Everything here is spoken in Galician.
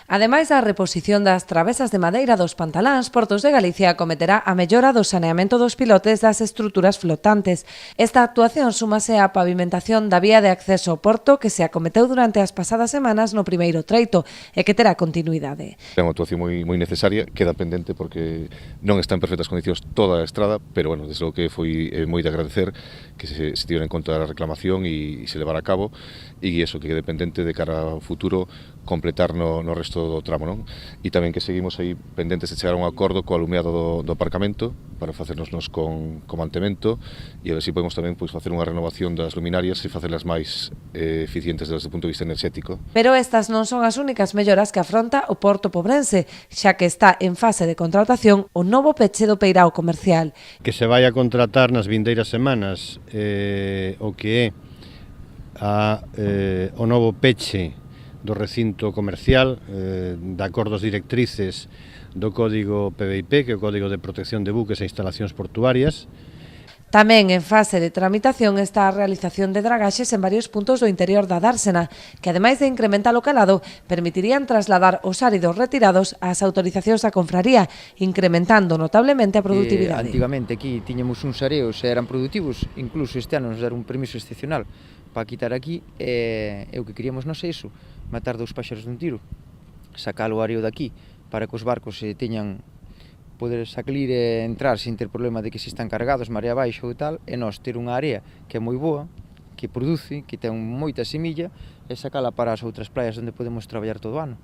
Ademais da reposición das travesas de madeira dos pantaláns, Portos de Galicia acometerá a mellora do saneamento dos pilotes das estruturas flotantes. Esta actuación súmase á pavimentación da vía de acceso ao porto que se acometeu durante as pasadas semanas no primeiro treito e que terá continuidade. É unha actuación moi necesaria, queda pendente porque non está en perfectas condicións toda a estrada, pero bueno, desde logo que foi moi de agradecer que se tivera en conta a reclamación e se levara a cabo e iso que quede pendente de cara ao futuro completar no resto do tramo, non? E tamén que seguimos aí pendentes de chegar a un acordo co alumeado do aparcamento para facernos con mantemento e a ver se podemos tamén facer unha renovación das luminarias e facerlas máis eficientes desde o punto de vista enerxético. Pero estas non son as únicas melloras que afronta o Porto Pobrense, xa que está en fase de contratación o novo peche do peirao comercial. Que se vai a contratar nas vindeiras semanas o que é o novo peche do recinto comercial, de acordos directrices do Código PVIP, que é o Código de Protección de Buques e Instalacións Portuarias. Tamén en fase de tramitación está a realización de dragaxes en varios puntos do interior da dársena, que ademais de incrementar o calado, permitirían trasladar os áridos retirados ás autorizacións da confraría, incrementando notablemente a produtividade. Antigamente aquí tiñamos uns areos e eran produtivos, incluso este ano nos deron un permiso excepcional para quitar aquí, e o que queríamos non é iso, matar dous páxaros dun tiro, sacar o areo daqui para que os barcos teñan poder salir e entrar sin ter problema de que se están cargados, marea baixo ou tal, e nós ter unha área que é moi boa, que produce, que ten moita semilla, e sacala para as outras praias onde podemos traballar todo o ano.